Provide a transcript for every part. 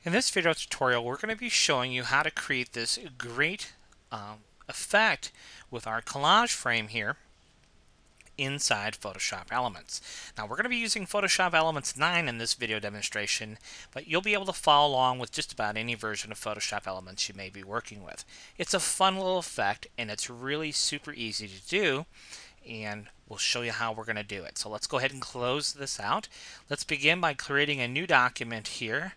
In this video tutorial, we're going to be showing you how to create this great effect with our collage frame here inside Photoshop Elements. Now we're going to be using Photoshop Elements 9 in this video demonstration, but you'll be able to follow along with just about any version of Photoshop Elements you may be working with. It's a fun little effect and it's really super easy to do, and we'll show you how we're going to do it. So let's go ahead and close this out. Let's begin by creating a new document here.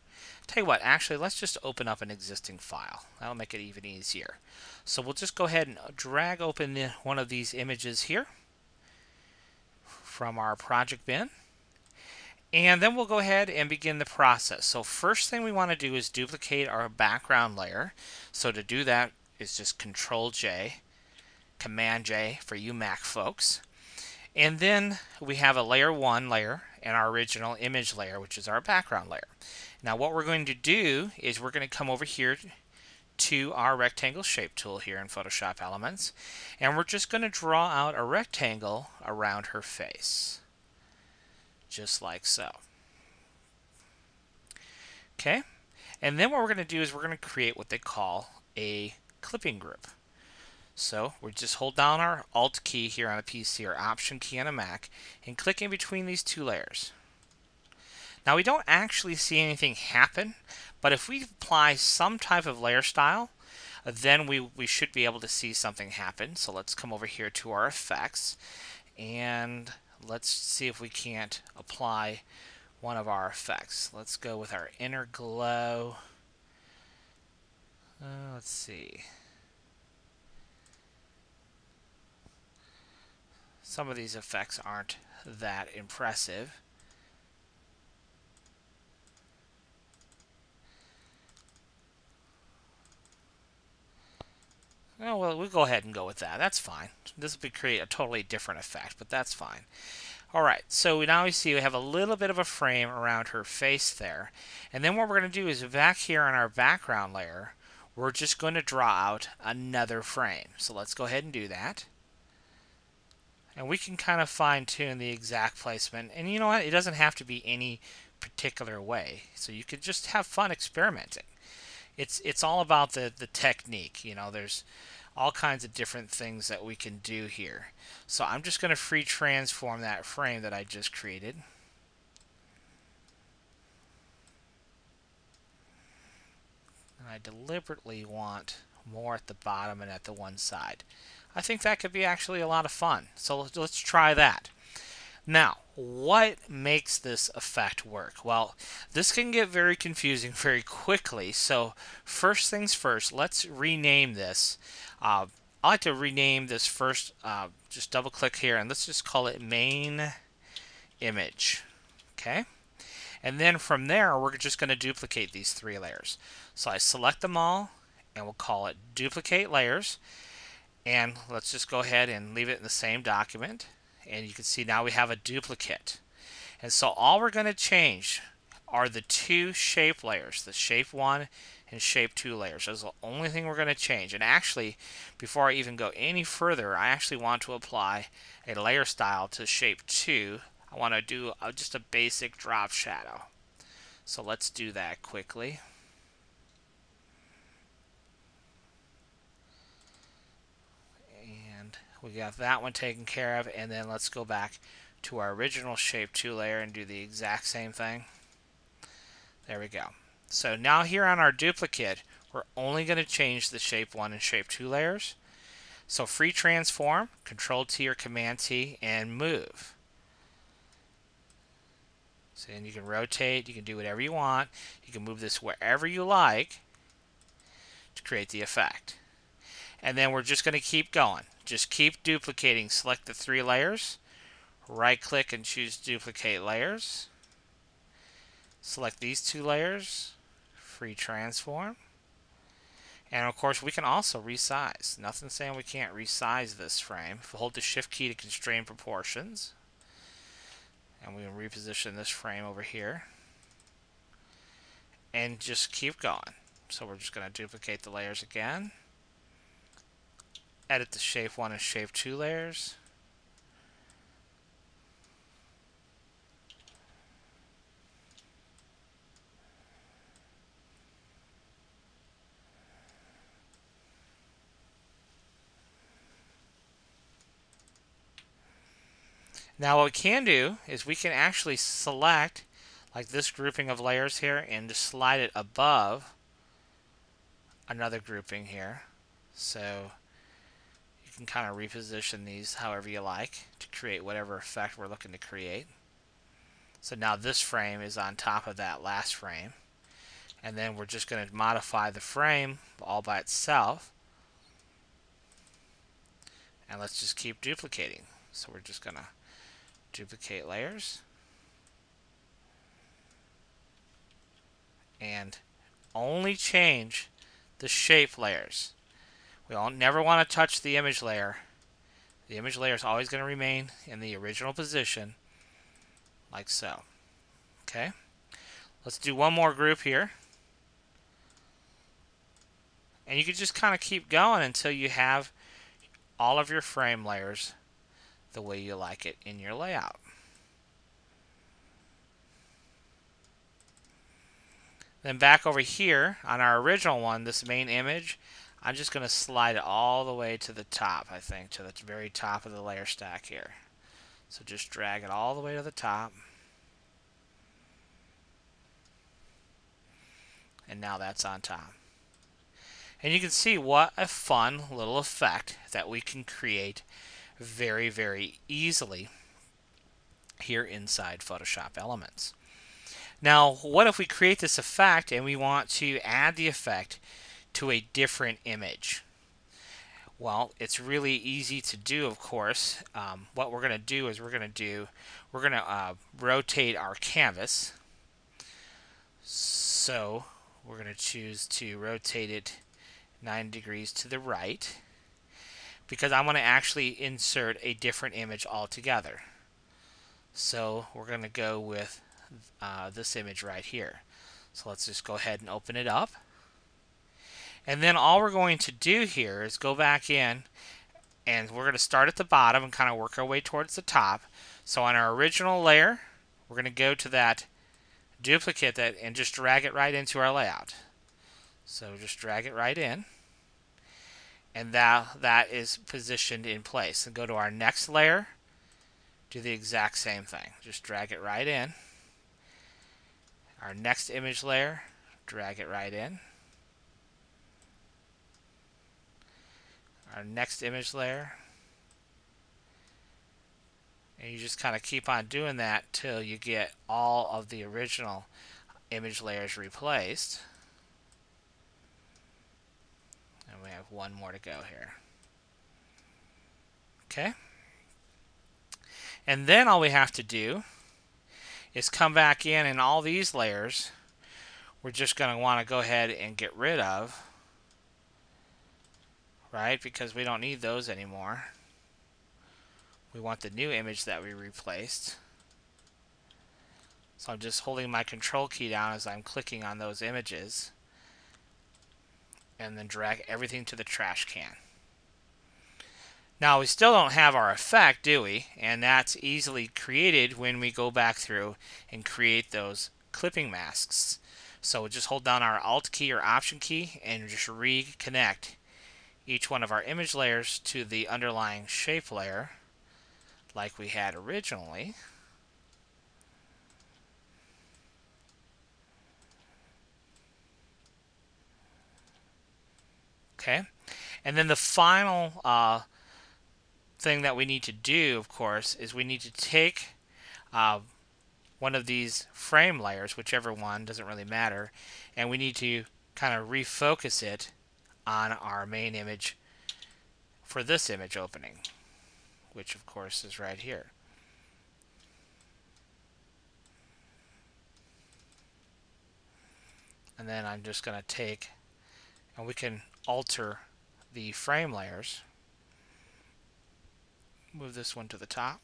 Tell you what, actually, let's just open up an existing file. That'll make it even easier. So we'll just go ahead and drag open one of these images here from our project bin. And then we'll go ahead and begin the process. So first thing we want to do is duplicate our background layer. So to do that is just Control J, Command J for you Mac folks. And then we have a layer 1 layer and our original image layer, which is our background layer. Now what we're going to do is we're going to come over here to our rectangle shape tool here in Photoshop Elements, and we're just going to draw out a rectangle around her face, just like so. Okay, and then what we're going to do is we're going to create what they call a clipping group. So we just hold down our Alt key here on a PC or Option key on a Mac and click in between these two layers. Now we don't actually see anything happen, but if we apply some type of layer style, then we should be able to see something happen. So let's come over here to our effects and let's see if we can't apply one of our effects. Let's go with our inner glow. Let's see. Some of these effects aren't that impressive. Oh, well, we'll go ahead and go with that. That's fine. This will create a totally different effect, but that's fine. Alright, so now we see we have a little bit of a frame around her face there. And then what we're going to do is back here on our background layer, we're just going to draw out another frame. So let's go ahead and do that. And we can kind of fine tune the exact placement. And you know what? It doesn't have to be any particular way. So you could just have fun experimenting. It's all about the technique. You know, there's all kinds of different things that we can do here. So I'm just going to free transform that frame that I just created. And I deliberately want more at the bottom and at the one side. I think that could be actually a lot of fun. So let's try that. Now, what makes this effect work? Well, this can get very confusing very quickly. So first things first, let's rename this. I like to rename this first. Just double click here and let's just call it main image. Okay. And then from there, we're just going to duplicate these three layers. So I select them all and we'll call it duplicate layers. And let's just go ahead and leave it in the same document. And you can see now we have a duplicate. And so all we're going to change are the two shape layers, the shape 1 and shape 2 layers. That's the only thing we're going to change. And actually, before I even go any further, I actually want to apply a layer style to shape 2. I want to do just a basic drop shadow. So let's do that quickly. And we got that one taken care of, and then let's go back to our original shape 2 layer and do the exact same thing. There we go. So now here on our duplicate, we're only going to change the shape 1 and shape 2 layers. So free transform, Control T or Command T, and move. So then you can rotate, you can do whatever you want. You can move this wherever you like to create the effect. And then we're just going to keep going. Just keep duplicating. Select the three layers. Right click and choose duplicate layers. Select these two layers. Free transform. And of course we can also resize. Nothing saying we can't resize this frame. If we hold the shift key to constrain proportions. And we can reposition this frame over here. And just keep going. So we're just going to duplicate the layers again. Edit the shape 1 and shape 2 layers. Now what we can do is we can actually select like this grouping of layers here and just slide it above another grouping here. So you can kind of reposition these however you like to create whatever effect we're looking to create. So now this frame is on top of that last frame. And then we're just going to modify the frame all by itself. And let's just keep duplicating. So we're just going to duplicate layers. And only change the shape layers. We never want to touch the image layer. The image layer is always going to remain in the original position, like so. Okay, let's do one more group here. And you can just kind of keep going until you have all of your frame layers the way you like it in your layout. Then back over here on our original one, this main image, I'm just going to slide it all the way to the top, I think, to the very top of the layer stack here. So just drag it all the way to the top. And now that's on top. And you can see what a fun little effect that we can create very, very easily here inside Photoshop Elements. Now, what if we create this effect and we want to add the effect to a different image? Well, it's really easy to do, of course. What we're going to do is we're going to rotate our canvas. So we're going to choose to rotate it 9 degrees to the right because I want to actually insert a different image altogether. So we're going to go with this image right here. So let's just go ahead and open it up. And then all we're going to do here is go back in and we're going to start at the bottom and kind of work our way towards the top. So on our original layer, we're going to go to that duplicate that and just drag it right into our layout. So just drag it right in. And that is positioned in place. And go to our next layer, do the exact same thing. Just drag it right in. Our next image layer, drag it right in. Our next image layer. And you just kind of keep on doing that till you get all of the original image layers replaced. And we have one more to go here. Okay. And then all we have to do is come back in and all these layers we're just going to want to go ahead and get rid of, right? Because we don't need those anymore. We want the new image that we replaced. So I'm just holding my control key down as I'm clicking on those images and then drag everything to the trash can. Now we still don't have our effect, do we? And that's easily created when we go back through and create those clipping masks. So we'll just hold down our Alt key or Option key and just reconnect each one of our image layers to the underlying shape layer like we had originally. Okay, and then the final thing that we need to do, of course, is we need to take one of these frame layers, whichever one, doesn't really matter, and we need to kind of refocus it on our main image for this image opening, which of course is right here. And then I'm just going to take, and we can alter the frame layers. Move this one to the top,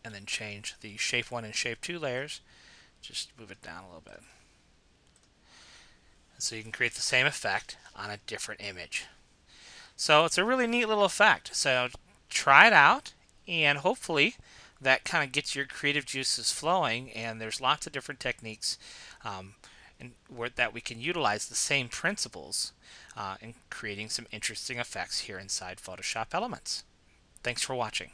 and then change the shape 1 and shape 2 layers. Just move it down a little bit. And so you can create the same effect on a different image. So it's a really neat little effect. So try it out, and hopefully that kind of gets your creative juices flowing. And there's lots of different techniques that we can utilize the same principles in creating some interesting effects here inside Photoshop Elements. Thanks for watching.